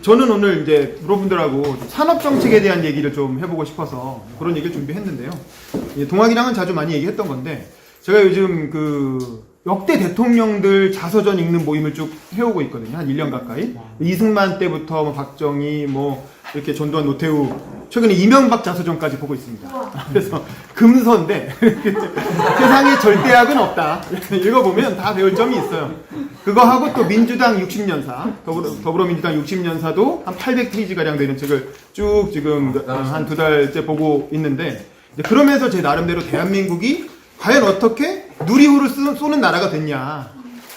저는 오늘 이제 여러분들하고 산업 정책에 대한 얘기를 좀 해보고 싶어서 그런 얘기를 준비했는데요. 동학이랑은 자주 많이 얘기했던 건데, 제가 요즘 그 역대 대통령들 자서전 읽는 모임을 쭉 해오고 있거든요. 한 1년 가까이. 이승만 때부터 뭐 박정희, 뭐 이렇게 전두환, 노태우, 최근에 이명박 자서전까지 보고 있습니다. 그래서 금서인데 세상에 절대악은 없다. 읽어보면 다 배울 점이 있어요. 그거 하고 또 민주당 60년사, 더불어민주당 60년사도 한 800페이지가량 되는 책을 쭉 지금 한 2달째 보고 있는데, 그러면서 제 나름대로 대한민국이 과연 어떻게 누리호를 쏘는 나라가 됐냐,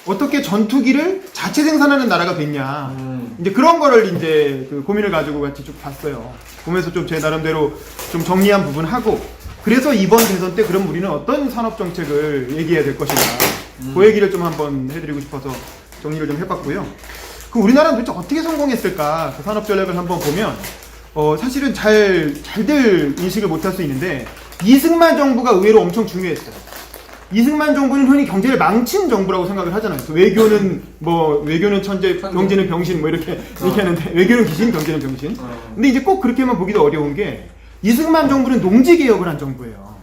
어떻게 전투기를 자체 생산하는 나라가 됐냐, 이제 그런 거를 이제 그 고민을 가지고 같이 쭉 봤어요. 보면서 좀 제 나름대로 좀 정리한 부분 하고, 그래서 이번 대선 때 그럼 우리는 어떤 산업 정책을 얘기해야 될 것인가, 그 얘기를 좀 한번 해드리고 싶어서 정리를 좀 해봤고요. 그 우리나라는 도대체 어떻게 성공했을까, 그 산업 전략을 한번 보면 사실은 잘들 인식을 못할 수 있는데, 이승만 정부가 의외로 엄청 중요했어요. 이승만 정부는 흔히 경제를 망친 정부라고 생각을 하잖아요. 외교는 천재, 경제는 병신, 뭐 이렇게 하는데, 외교는 귀신, 경제는 병신. 근데 이제 꼭 그렇게만 보기도 어려운 게, 이승만 정부는 농지개혁을 한 정부예요.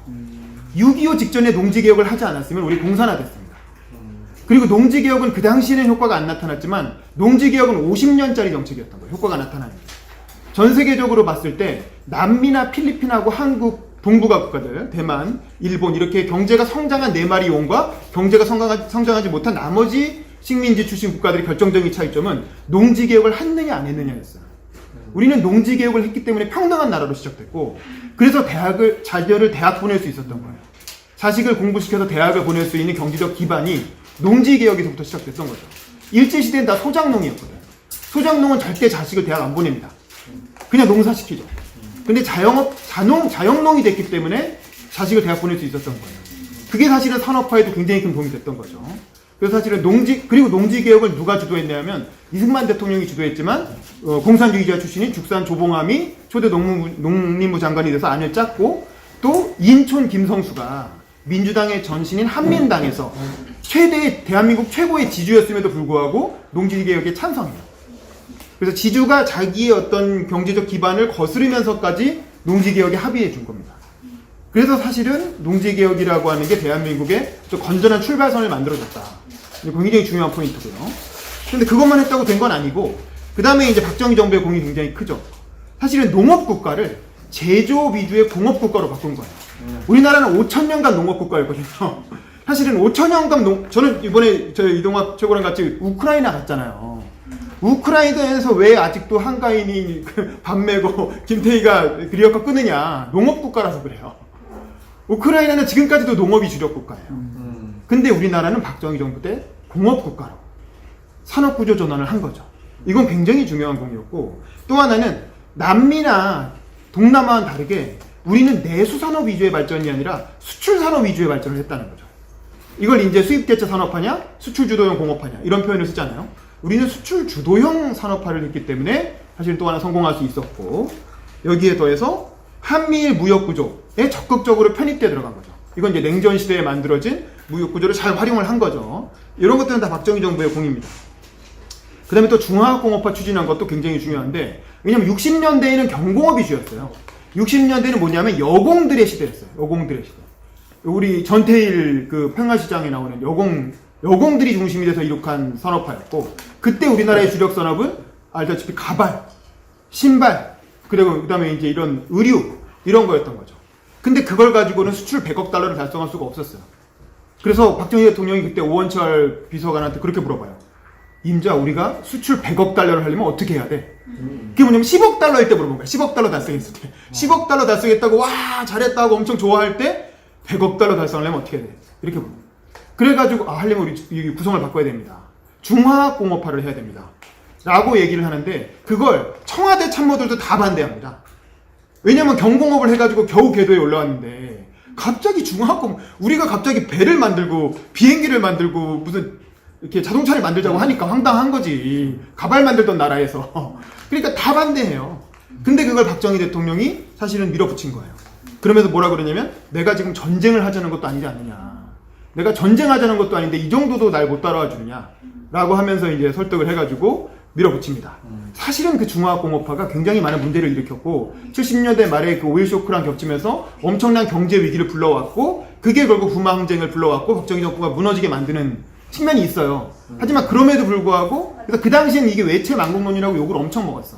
6.25 직전에 농지개혁을 하지 않았으면 우리 공산화됐습니다. 그리고 농지개혁은 그 당시에는 효과가 안 나타났지만, 농지개혁은 50년짜리 정책이었던 거예요. 효과가 나타나는 게. 전 세계적으로 봤을 때 남미나 필리핀하고 한국, 동북아 국가들, 대만, 일본, 이렇게 경제가 성장한 4마리 용과 경제가 성장하지 못한 나머지 식민지 출신 국가들의 결정적인 차이점은 농지개혁을 했느냐 안 했느냐였어요. 우리는 농지개혁을 했기 때문에 평등한 나라로 시작됐고, 그래서 자녀를 대학 보낼 수 있었던 거예요. 자식을 공부시켜서 대학을 보낼 수 있는 경제적 기반이 농지개혁에서부터 시작됐던 거죠. 일제시대는 다 소작농이었거든요. 소작농은 절대 자식을 대학 안 보냅니다. 그냥 농사시키죠. 근데 자영농이 됐기 때문에 자식을 대학 보낼 수 있었던 거예요. 그게 사실은 산업화에도 굉장히 큰 도움이 됐던 거죠. 그래서 사실은 그리고 농지개혁을 누가 주도했냐면, 이승만 대통령이 주도했지만, 공산주의자 출신인 죽산 조봉암이 초대 농림부 장관이 돼서 안을 짰고, 또 인촌 김성수가 민주당의 전신인 한민당에서 대한민국 최고의 지주였음에도 불구하고 농지개혁에 찬성해요. 그래서 지주가 자기의 어떤 경제적 기반을 거스르면서까지 농지개혁에 합의해 준 겁니다. 그래서 사실은 농지개혁이라고 하는 게 대한민국의 좀 건전한 출발선을 만들어줬다. 굉장히 중요한 포인트고요. 그런데 그것만 했다고 된 건 아니고, 그 다음에 이제 박정희 정부의 공이 굉장히 크죠. 사실은 농업국가를 제조업 위주의 공업국가로 바꾼 거예요. 우리나라는 5,000년간 농업국가였거든요. 사실은 5,000년간 저는 이번에 저희 이동학 최고랑 같이 우크라이나 갔잖아요. 우크라이나에서 왜 아직도 한가인이 밥 메고 김태희가 그리어카 끄느냐, 농업국가라서 그래요. 우크라이나는 지금까지도 농업이 주력 국가예요. 근데 우리나라는 박정희 정부 때 공업국가로 산업구조 전환을 한 거죠. 이건 굉장히 중요한 공이었고, 또 하나는 남미나 동남아와는 다르게 우리는 내수산업 위주의 발전이 아니라 수출산업 위주의 발전을 했다는 거죠. 이걸 이제 수입대체 산업화냐, 수출주도형 공업화냐, 이런 표현을 쓰잖아요. 우리는 수출 주도형 산업화를 했기 때문에 사실 또 하나 성공할 수 있었고, 여기에 더해서 한미일 무역구조에 적극적으로 편입돼 들어간 거죠. 이건 이제 냉전 시대에 만들어진 무역구조를 잘 활용을 한 거죠. 이런 것들은 다 박정희 정부의 공입니다. 그 다음에 또 중화공업화 추진한 것도 굉장히 중요한데, 왜냐면 60년대에는 경공업이 주였어요. 60년대는 뭐냐면 여공들의 시대였어요. 여공들의 시대. 우리 전태일 그 평화시장에 나오는 여공들이 중심이 돼서 이룩한 산업화였고, 그때 우리나라의 주력 산업은 알다시피 가발, 신발, 그리고 그다음에 이제 이런 의류, 이런 거였던 거죠. 근데 그걸 가지고는 수출 100억 달러를 달성할 수가 없었어요. 그래서 박정희 대통령이 그때 오원철 비서관한테 그렇게 물어봐요. 임자, 우리가 수출 100억 달러를 하려면 어떻게 해야 돼? 그게 뭐냐면 10억 달러일 때 물어본 거야. 10억 달러 달성했을 때. 10억 달러 달성했다고 와 잘했다고 엄청 좋아할 때 100억 달러 달성하려면 어떻게 해야 돼? 이렇게 물어본 거야. 그래가지고 하려면 우리 구성을 바꿔야 됩니다. 중화공업화를 해야 됩니다. 라고 얘기를 하는데, 그걸 청와대 참모들도 다 반대합니다. 왜냐면 경공업을 해가지고 겨우 궤도에 올라왔는데 갑자기 우리가 갑자기 배를 만들고 비행기를 만들고 무슨 이렇게 자동차를 만들자고 하니까 황당한 거지. 가발 만들던 나라에서. 그러니까 다 반대해요. 근데 그걸 박정희 대통령이 사실은 밀어붙인 거예요. 그러면서 뭐라 그러냐면, 내가 지금 전쟁을 하자는 것도 아니지 않느냐. 내가 전쟁하자는 것도 아닌데 이 정도도 날 못 따라와 주느냐 라고 하면서 이제 설득을 해가지고 밀어붙입니다. 사실은 그 중화학공업화가 굉장히 많은 문제를 일으켰고 70년대 말에 그 오일 쇼크랑 겹치면서 엄청난 경제 위기를 불러왔고 그게 결국 부마 항쟁을 불러왔고 박정희 정부가 무너지게 만드는 측면이 있어요. 하지만 그럼에도 불구하고 그래서 그 당시엔 이게 외채 만국론이라고 욕을 엄청 먹었어.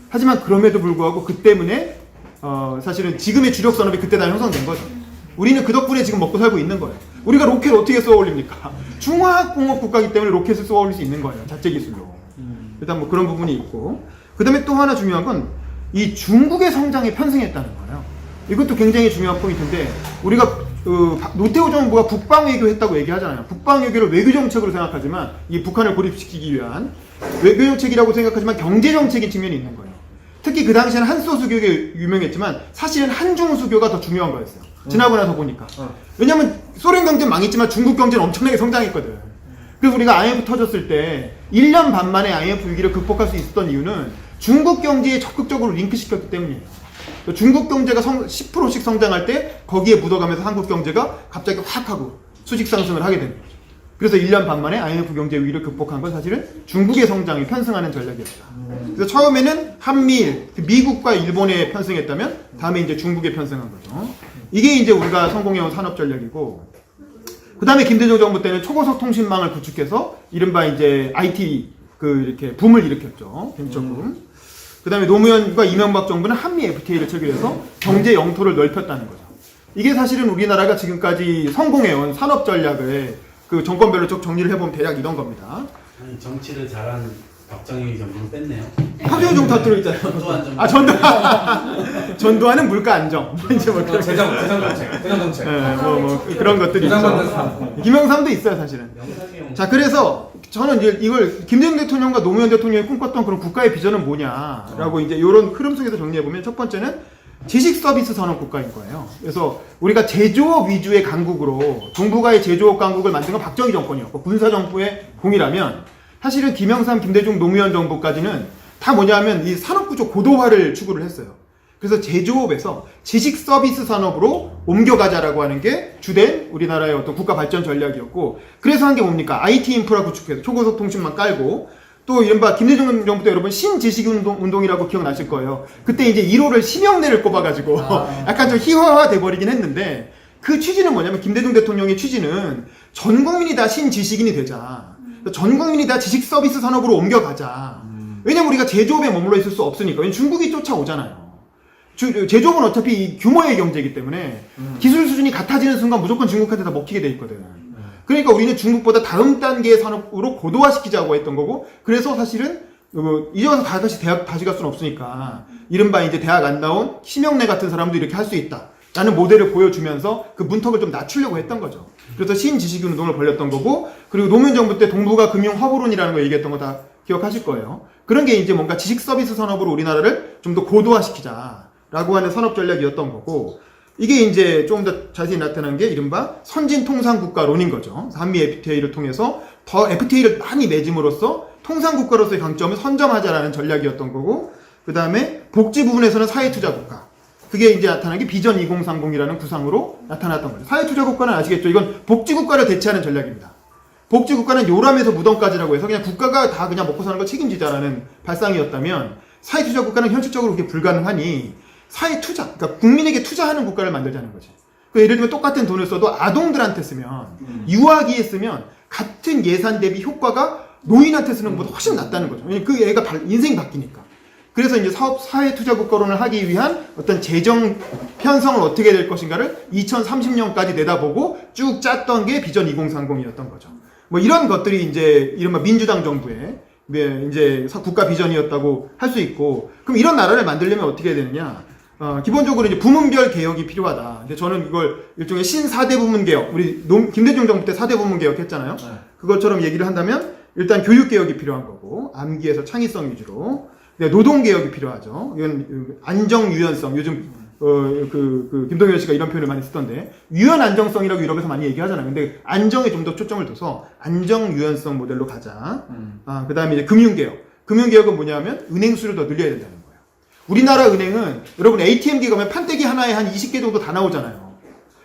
하지만 그럼에도 불구하고 그 때문에 사실은 지금의 주력 산업이 그때 다 형성된 거죠. 우리는 그 덕분에 지금 먹고 살고 있는 거예요. 우리가 로켓 어떻게 쏘아 올립니까? 중화학공업 국가이기 때문에 로켓을 쏘아 올릴 수 있는 거예요. 자체 기술로. 일단 뭐 그런 부분이 있고 그 다음에 또 하나 중요한 건 이 중국의 성장에 편승했다는 거예요. 이것도 굉장히 중요한 포인트인데 우리가 노태우 정부가 북방외교 했다고 얘기하잖아요. 북방외교를 외교정책으로 생각하지만 이 북한을 고립시키기 위한 외교정책이라고 생각하지만 경제정책인 측면이 있는 거예요. 특히 그 당시에는 한소수교가 유명했지만 사실은 한중수교가 더 중요한 거였어요. 지나고 나서 보니까. 왜냐면 소련 경제는 망했지만 중국 경제는 엄청나게 성장했거든. 그래서 우리가 IMF 터졌을 때 1년 반 만에 IMF 위기를 극복할 수 있었던 이유는 중국 경제에 적극적으로 링크시켰기 때문이에요. 중국 경제가 10%씩 성장할 때 거기에 묻어가면서 한국 경제가 갑자기 확 하고 수직 상승을 하게 됩니다. 그래서 1년 반 만에 IMF 경제 위기를 극복한 건 사실은 중국의 성장이 편승하는 전략이었다. 그래서 처음에는 한미일, 미국과 일본에 편승했다면 다음에 이제 중국에 편승한 거죠. 이게 이제 우리가 성공해온 산업 전략이고 그 다음에 김대중 정부 때는 초고속 통신망을 구축해서 이른바 이제 IT 이렇게 붐을 일으켰죠. 벤처 붐. 그 다음에 노무현과 이명박 정부는 한미 FTA를 체결해서 경제 영토를 넓혔다는 거죠. 이게 사실은 우리나라가 지금까지 성공해온 산업 전략을 그 정권별로 쭉 정리를 해보면 대략 이런 겁니다. 아니, 정치를 잘하는 박정희 정부는 뺐네요. 박정희 정부 다 들어있잖아요. 전두환 정부. 전두환은 물가 안정. 이제 뭐 재정 정책. 네, 뭐 그런 것들이 있죠. 김영삼도 있어요, 사실은. 자, 그래서 저는 이제 이걸 김대중 대통령과 노무현 대통령이 꿈꿨던 그런 국가의 비전은 뭐냐라고 이제 이런 흐름 속에서 정리해보면 첫 번째는 지식 서비스 산업 국가인 거예요. 그래서 우리가 제조업 위주의 강국으로 동북아의 제조업 강국을 만든 건 박정희 정권이었고 군사 정부의 공이라면 사실은 김영삼, 김대중, 노무현 정부까지는 다 뭐냐면 이 산업 구조 고도화를 추구를 했어요. 그래서 제조업에서 지식 서비스 산업으로 옮겨가자라고 하는 게 주된 우리나라의 어떤 국가 발전 전략이었고 그래서 한 게 뭡니까? IT 인프라 구축해서 초고속 통신망 깔고 또 이른바 김대중 정부 때 여러분 신지식운동이라고 기억나실 거예요. 그때 이제 1호를 심영래를 꼽아가지고 약간 좀 희화화 돼버리긴 했는데 그 취지는 뭐냐면 김대중 대통령의 취지는 전 국민이 다 신지식인이 되자. 전 국민이 다 지식 서비스 산업으로 옮겨가자. 왜냐면 우리가 제조업에 머물러 있을 수 없으니까. 왜냐면 중국이 쫓아오잖아요. 제조업은 어차피 규모의 경제이기 때문에 기술 수준이 같아지는 순간 무조건 중국한테 다 먹히게 돼 있거든. 그러니까 우리는 중국보다 다음 단계의 산업으로 고도화시키자고 했던 거고 그래서 사실은 이제 와서 다시 대학 다시 갈 수는 없으니까 이른바 이제 대학 안 나온 심영래 같은 사람도 이렇게 할 수 있다. 라는 모델을 보여주면서 그 문턱을 좀 낮추려고 했던 거죠. 그래서 신지식인 운동을 벌였던 거고 그리고 노무현 정부 때 동북아 금융 화보론이라는 거 얘기했던 거 다 기억하실 거예요. 그런 게 이제 뭔가 지식 서비스 산업으로 우리나라를 좀 더 고도화시키자라고 하는 산업 전략이었던 거고 이게 이제 좀 더 자세히 나타난 게 이른바 선진 통상국가론인 거죠. 한미 FTA를 통해서 더 FTA를 많이 맺음으로써 통상국가로서의 강점을 선점하자라는 전략이었던 거고 그 다음에 복지 부분에서는 사회투자국가 그게 이제 나타난 게 비전 2030이라는 구상으로 나타났던 거죠. 사회투자국가는 아시겠죠? 이건 복지국가를 대체하는 전략입니다. 복지국가는 요람에서 무덤까지라고 해서 그냥 국가가 다 그냥 먹고 사는 거 책임지자라는 발상이었다면 사회투자국가는 현실적으로 그게 불가능하니 사회투자, 그러니까 국민에게 투자하는 국가를 만들자는 거지. 그러니까 예를 들면 똑같은 돈을 써도 아동들한테 쓰면 유아기에 쓰면 같은 예산 대비 효과가 노인한테 쓰는 것보다 훨씬 낫다는 거죠. 왜냐면 그 애가 인생이 바뀌니까. 그래서 이제 사회투자국가론을 하기 위한 어떤 재정 편성을 어떻게 될 것인가를 2030년까지 내다보고 쭉 짰던 게 비전 2030이었던 거죠. 뭐 이런 것들이 이제 이른바 민주당 정부의 이제 국가 비전이었다고 할 수 있고 그럼 이런 나라를 만들려면 어떻게 해야 되느냐? 기본적으로 이제 부문별 개혁이 필요하다. 근데 저는 이걸 일종의 신사대 부문 개혁, 우리 김대중 정부 때 4대 부문 개혁 했잖아요. 그것처럼 얘기를 한다면 일단 교육 개혁이 필요한 거고 암기에서 창의성 위주로. 노동 개혁이 필요하죠. 이건 안정 유연성. 요즘 김동현 씨가 이런 표현을 많이 쓰던데 유연 안정성이라고 유럽에서 많이 얘기하잖아요. 근데 안정에 좀 더 초점을 둬서 안정 유연성 모델로 가자. 그다음에 이제 금융 개혁. 금융 개혁은 뭐냐면 은행 수를 더 늘려야 된다는 거예요. 우리나라 은행은 여러분 ATM기 가면 판때기 하나에 한 20개 정도 다 나오잖아요.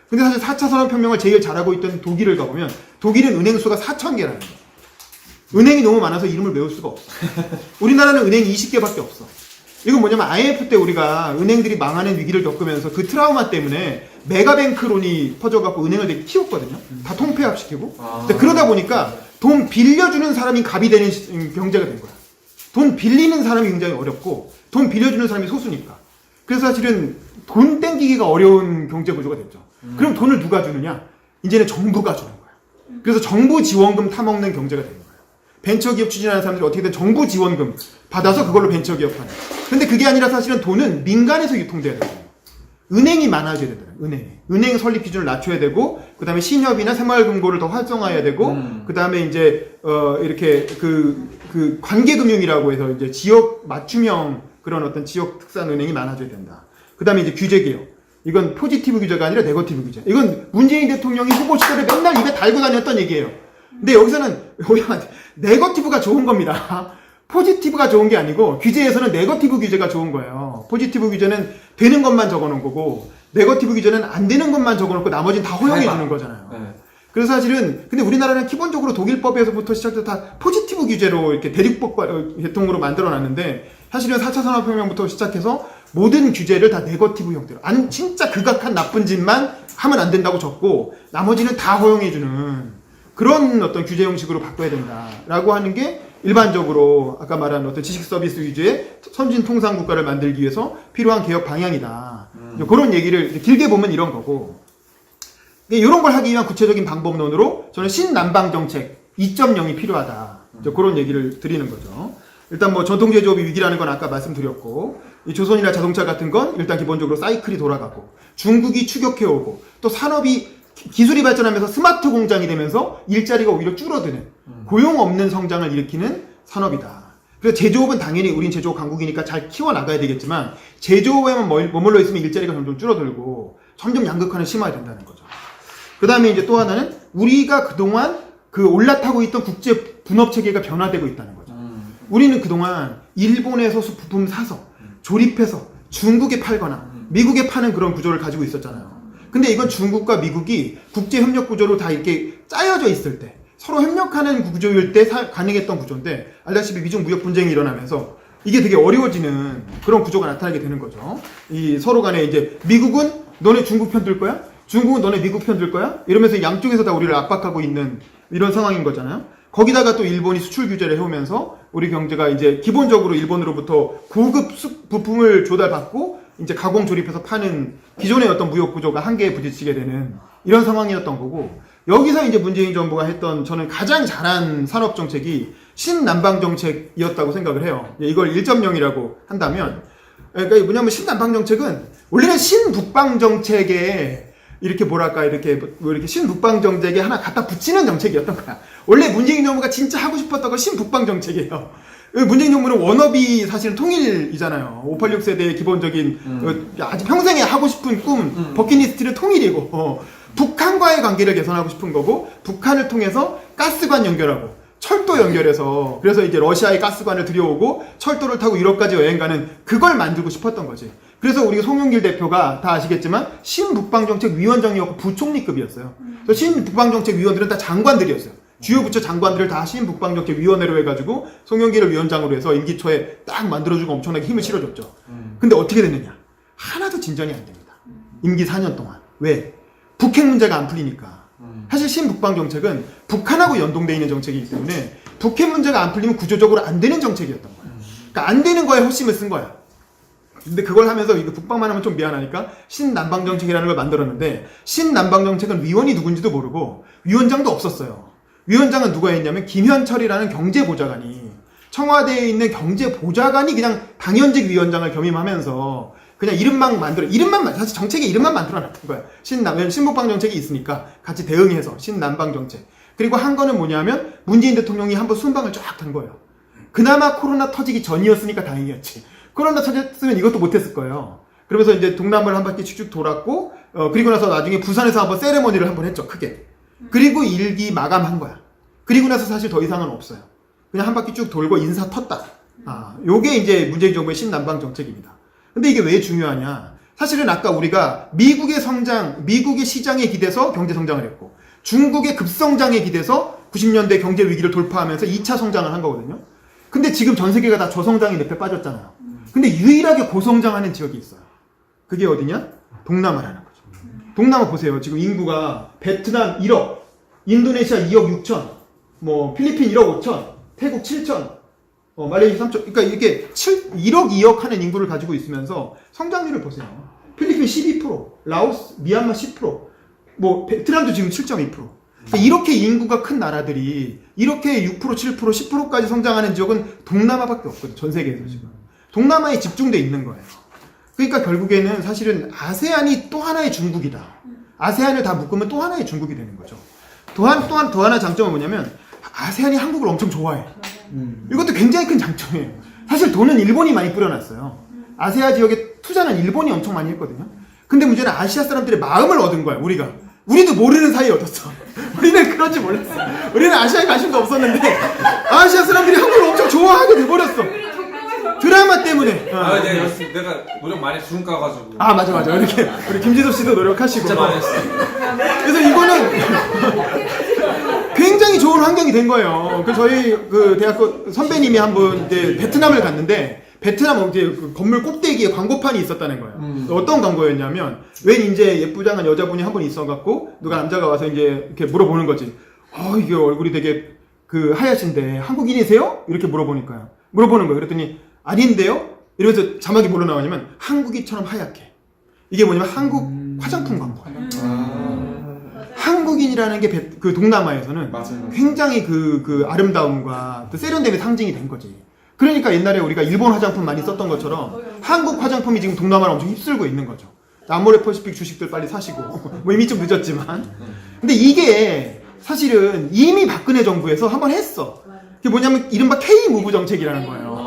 근데 사실 4차 산업혁명을 제일 잘하고 있던 독일을 가보면 독일은 은행 수가 4,000개라는 거예요. 은행이 너무 많아서 이름을 외울 수가 없어. 우리나라는 은행이 20개밖에 없어. 이건 뭐냐면 IMF 때 우리가 은행들이 망하는 위기를 겪으면서 그 트라우마 때문에 메가뱅크론이 퍼져갖고 은행을 되게 키웠거든요. 다 통폐합시키고. 근데 그러다 보니까 돈 빌려주는 사람이 갑이 되는 경제가 된 거야. 돈 빌리는 사람이 굉장히 어렵고 돈 빌려주는 사람이 소수니까. 그래서 사실은 돈 땡기기가 어려운 경제 구조가 됐죠. 그럼 돈을 누가 주느냐? 이제는 정부가 주는 거야. 그래서 정부 지원금 타먹는 경제가 되는 거예요. 벤처기업 추진하는 사람들이 어떻게든 정부 지원금 받아서 그걸로 벤처기업 하는. 근데 그게 아니라 사실은 돈은 민간에서 유통돼야 돼요. 은행이 많아져야 된다. 은행 설립 기준을 낮춰야 되고, 그 다음에 신협이나 새마을금고를 더 활성화해야 되고, 그 다음에 이제, 이렇게 그 관계금융이라고 해서 이제 지역 맞춤형 그런 어떤 지역 특산 은행이 많아져야 된다. 그 다음에 이제 규제 개혁. 이건 포지티브 규제가 아니라 네거티브 규제. 이건 문재인 대통령이 후보 시절에 맨날 입에 달고 다녔던 얘기예요. 근데 여기서는 네거티브가 좋은 겁니다. 포지티브가 좋은 게 아니고 규제에서는 네거티브 규제가 좋은 거예요. 포지티브 규제는 되는 것만 적어놓은 거고 네거티브 규제는 안 되는 것만 적어놓고 나머지는 다 허용해 주는 거잖아요. 네. 그래서 사실은 근데 우리나라는 기본적으로 독일법에서부터 시작해서 다 포지티브 규제로 이렇게 대륙법 계통으로 만들어놨는데 사실은 4차 산업혁명부터 시작해서 모든 규제를 다 네거티브 형태로 진짜 극악한 나쁜 짓만 하면 안 된다고 적고 나머지는 다 허용해주는 그런 어떤 규제 형식으로 바꿔야 된다라고 하는 게 일반적으로 아까 말한 어떤 지식 서비스 위주의 선진 통상 국가를 만들기 위해서 필요한 개혁 방향이다. 그런 얘기를 길게 보면 이런 거고. 이런 걸 하기 위한 구체적인 방법론으로 저는 신남방 정책 2.0이 필요하다. 그런 얘기를 드리는 거죠. 일단 뭐 전통 제조업이 위기라는 건 아까 말씀드렸고, 이 조선이나 자동차 같은 건 일단 기본적으로 사이클이 돌아가고, 중국이 추격해오고, 또 산업이 기술이 발전하면서 스마트 공장이 되면서 일자리가 오히려 줄어드는 고용 없는 성장을 일으키는 산업이다. 그래서 제조업은 당연히 우린 제조업 강국이니까 잘 키워나가야 되겠지만 제조업에만 머물러 있으면 일자리가 점점 줄어들고 점점 양극화는 심화된다는 거죠. 그 다음에 이제 또 하나는 우리가 그동안 그 올라타고 있던 국제 분업 체계가 변화되고 있다는 거죠. 우리는 그동안 일본에서 부품 사서 조립해서 중국에 팔거나 미국에 파는 그런 구조를 가지고 있었잖아요. 근데 이건 중국과 미국이 국제협력 구조로 다 이렇게 짜여져 있을 때 서로 협력하는 구조일 때 가능했던 구조인데 알다시피 미중 무역 분쟁이 일어나면서 이게 되게 어려워지는 그런 구조가 나타나게 되는 거죠. 이 서로 간에 이제 미국은 너네 중국 편 들 거야? 중국은 너네 미국 편 들 거야? 이러면서 양쪽에서 다 우리를 압박하고 있는 이런 상황인 거잖아요. 거기다가 또 일본이 수출 규제를 해오면서 우리 경제가 이제 기본적으로 일본으로부터 고급 부품을 조달받고 이제 가공 조립해서 파는 기존의 어떤 무역 구조가 한계에 부딪히게 되는 이런 상황이었던 거고, 여기서 이제 문재인 정부가 했던 저는 가장 잘한 산업 정책이 신남방 정책이었다고 생각을 해요. 이걸 1.0이라고 한다면, 그러니까 뭐냐면 신남방 정책은 원래는 신북방 정책에 이렇게 뭐랄까 이렇게 신북방 정책에 하나 갖다 붙이는 정책이었던 거야. 원래 문재인 정부가 진짜 하고 싶었던 건 신북방 정책이에요. 문재인 정부는 워너비 사실은 통일이잖아요. 586 세대의 기본적인 아주 평생에 하고 싶은 꿈 버킷리스트는 통일이고 북한과의 관계를 개선하고 싶은 거고, 북한을 통해서 가스관 연결하고 철도 연결해서 그래서 이제 러시아의 가스관을 들여오고 철도를 타고 유럽까지 여행 가는 그걸 만들고 싶었던 거지. 그래서 우리 송영길 대표가 다 아시겠지만 신북방정책위원장이었고 부총리급이었어요. 그래서 신북방정책위원들은 다 장관들이었어요. 주요 부처 장관들을 다 신북방정책위원회로 해가지고 송영길을 위원장으로 해서 임기 초에 딱 만들어주고 엄청나게 힘을 실어줬죠. 근데 어떻게 됐느냐? 하나도 진전이 안 됩니다. 임기 4년 동안. 왜? 북핵 문제가 안 풀리니까. 사실 신북방정책은 북한하고 연동되어 있는 정책이기 때문에 북핵 문제가 안 풀리면 구조적으로 안 되는 정책이었던 거예요. 그러니까 안 되는 거에 훨씬을 쓴 거야. 근데 그걸 하면서 이거 북방만 하면 좀 미안하니까 신남방정책이라는 걸 만들었는데, 신남방정책은 위원이 누군지도 모르고 위원장도 없었어요. 위원장은 누가 했냐면 김현철이라는 경제보좌관이, 청와대에 있는 경제보좌관이 그냥 당연직 위원장을 겸임하면서 그냥 사실 정책의 이름만 만들어놨던 거야. 신북방 정책이 있으니까 같이 대응해서 신남방 정책. 그리고 한 거는 뭐냐면 문재인 대통령이 한번 순방을 쫙 단 거예요. 그나마 코로나 터지기 전이었으니까 다행이었지. 코로나 터졌으면 이것도 못했을 거예요. 그러면서 이제 동남아를 한 바퀴 쭉쭉 돌았고, 그리고 나서 나중에 부산에서 한번 세레머니를 한번 했죠, 크게. 그리고 일기 마감한 거야. 그리고 나서 사실 더 이상은 없어요. 그냥 한 바퀴 쭉 돌고 인사 텄다. 요게 이제 문재인 정부의 신남방 정책입니다. 근데 이게 왜 중요하냐? 사실은 아까 우리가 미국의 시장에 기대서 경제 성장을 했고, 중국의 급성장에 기대서 90년대 경제 위기를 돌파하면서 2차 성장을 한 거거든요. 근데 지금 전 세계가 다 저성장이 늪에 빠졌잖아요. 근데 유일하게 고성장하는 지역이 있어요. 그게 어디냐? 동남아라는 거죠. 동남아 보세요. 지금 인구가 베트남 1억, 인도네시아 2억 6천, 뭐 필리핀 1억 5천, 태국 7천, 말레이시아 3천. 그러니까 이게 1억 2억 하는 인구를 가지고 있으면서 성장률을 보세요. 필리핀 12%, 라오스, 미얀마 10%, 뭐 베트남도 지금 7.2%. 그러니까 이렇게 인구가 큰 나라들이 이렇게 6%, 7%, 10%까지 성장하는 지역은 동남아밖에 없거든요. 전 세계에서 지금. 동남아에 집중돼 있는 거예요. 그러니까 결국에는 사실은 아세안이 또 하나의 중국이다. 아세안을 다 묶으면 또 하나의 중국이 되는 거죠. 또한 더 하나 장점은 뭐냐면 아세안이 한국을 엄청 좋아해. 이것도 굉장히 큰 장점이에요. 사실 돈은 일본이 많이 뿌려놨어요. 아세아 지역에 투자는 일본이 엄청 많이 했거든요. 근데 문제는 아시아 사람들의 마음을 얻은 거야, 우리가. 우리도 모르는 사이에 얻었어. 우리는 그런 줄 몰랐어. 우리는 아시아에 관심도 없었는데 아시아 사람들이 한국을 엄청 좋아하게 돼버렸어. 드라마 때문에. 내가 노력 많이 주름 까가지고. 아, 맞아. 이렇게 우리 김지섭 씨도 노력하시고. 진짜 많이 했어. 그래서 이거는 굉장히 좋은 환경이 된 거예요. 그 저희 그 대학교 선배님이 한 분 이제 베트남을 갔는데 베트남 이제 그 건물 꼭대기에 광고판이 있었다는 거예요. 어떤 광고였냐면 웬 이제 예쁘장한 여자분이 한 분 있어갖고 누가 남자가 와서 이제 이렇게 물어보는 거지. 이게 얼굴이 되게 그 하얗신데 한국인이세요? 이렇게 물어보는 거예요. 그랬더니 아닌데요? 이러면서 자막이 뭘로 나오냐면 한국이처럼 하얗게. 이게 뭐냐면 한국 화장품 광고. 한국인이라는 게 그 동남아에서는 맞아요. 굉장히 그 아름다움과 그 세련됨의 상징이 된 거지. 그러니까 옛날에 우리가 일본 화장품 많이 썼던 것처럼 한국 화장품이 지금 동남아를 엄청 휩쓸고 있는 거죠. 아모레퍼시픽 주식들 빨리 사시고 뭐 이미 좀 늦었지만. 근데 이게 사실은 이미 박근혜 정부에서 한번 했어. 그게 뭐냐면 이른바 K-무브 정책이라는 거예요.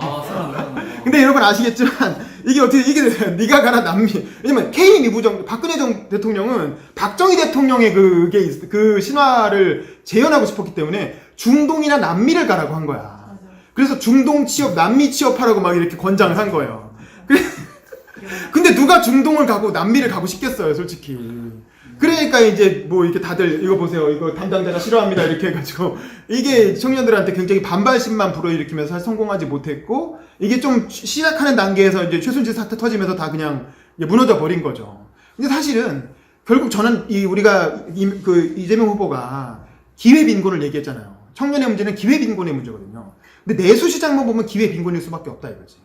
근데 여러분 아시겠지만 이게 어떻게 이게 돼요? 네가 가라 남미. 왜냐면 K-무브 정책, 박근혜 대통령은 박정희 대통령의 그 신화를 재현하고 싶었기 때문에 중동이나 남미를 가라고 한 거야. 그래서 중동 취업, 남미 취업하라고 막 이렇게 권장을 한 거예요. 근데 누가 중동을 가고 남미를 가고 싶겠어요, 솔직히. 그러니까 이제 뭐 이렇게 다들 이거 보세요, 이거 담당자가 싫어합니다 이렇게 해가지고 이게 청년들한테 굉장히 반발심만 불어일으키면서 사실 성공하지 못했고 이게 좀 시작하는 단계에서 이제 최순실 사태 터지면서 다 그냥 무너져 버린 거죠. 근데 사실은 결국 저는 우리가 이재명 후보가 기회 빈곤을 얘기했잖아요. 청년의 문제는 기회 빈곤의 문제거든요. 근데 내수시장만 보면 기회 빈곤일 수밖에 없다 이거지.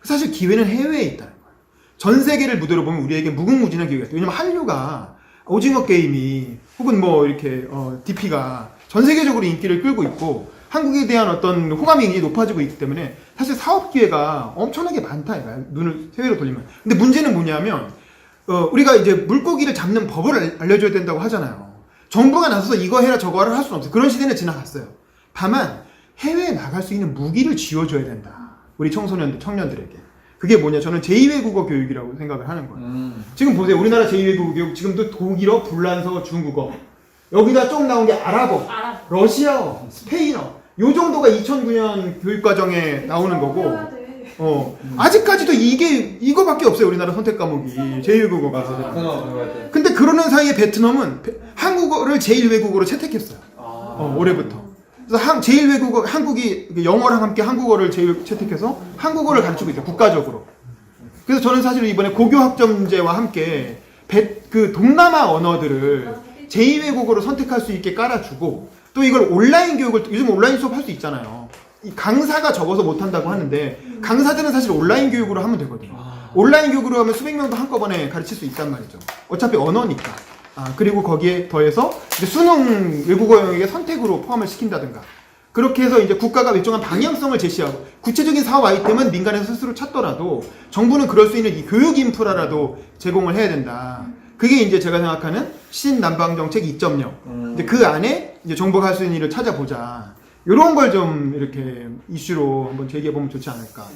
사실 기회는 해외에 있다는 거예요. 전 세계를 무대로 보면 우리에게 무궁무진한 기회가 있어요. 왜냐면 한류가 오징어 게임이 혹은 뭐 이렇게 DP가 전 세계적으로 인기를 끌고 있고 한국에 대한 어떤 호감이 굉장히 높아지고 있기 때문에 사실 사업 기회가 엄청나게 많다 이거야. 눈을 해외로 돌리면. 근데 문제는 뭐냐면 우리가 이제 물고기를 잡는 법을 알려줘야 된다고 하잖아요. 정부가 나서서 이거 해라 저거 하라 할 수는 없어요. 그런 시대는 지나갔어요. 다만 해외에 나갈 수 있는 무기를 쥐어줘야 된다. 우리 청년들에게. 그게 뭐냐? 저는 제2외국어 교육이라고 생각을 하는 거예요. 지금 보세요. 우리나라 제2외국어 교육 지금도 독일어, 불란서, 중국어. 여기다 좀 나온 게 아랍어, 러시아어, 스페인어. 요 정도가 2009년 교육과정에 나오는 거고. 아직까지도 이거밖에 없어요. 우리나라 선택 과목이. 제2외국어가. 근데 그러는 사이에 베트남은 한국어를 제1외국어로 채택했어요. 올해부터. 그래서 제1외국어, 한국이 영어랑 함께 한국어를 채택해서 한국어를 가르치고 있어요. 국가적으로. 그래서 저는 사실 이번에 고교학점제와 함께 그 동남아 언어들을 제2외국어로 선택할 수 있게 깔아주고 또 이걸 온라인 교육을, 요즘 온라인 수업 할 수 있잖아요. 이 강사가 적어서 못한다고 하는데 강사들은 사실 온라인 교육으로 하면 되거든요. 온라인 교육으로 하면 수백 명도 한꺼번에 가르칠 수 있단 말이죠. 어차피 언어니까. 그리고 거기에 더해서 이제 수능 외국어 영역의 선택으로 포함을 시킨다든가 그렇게 해서 이제 국가가 일정한 방향성을 제시하고 구체적인 사업 아이템은 민간에서 스스로 찾더라도 정부는 그럴 수 있는 이 교육 인프라라도 제공을 해야 된다. 그게 이제 제가 생각하는 신남방정책 2.0. 이제 그 안에 이제 정부가 할 수 있는 일을 찾아보자. 이런 걸 좀 이렇게 이슈로 한번 제기해 보면 좋지 않을까.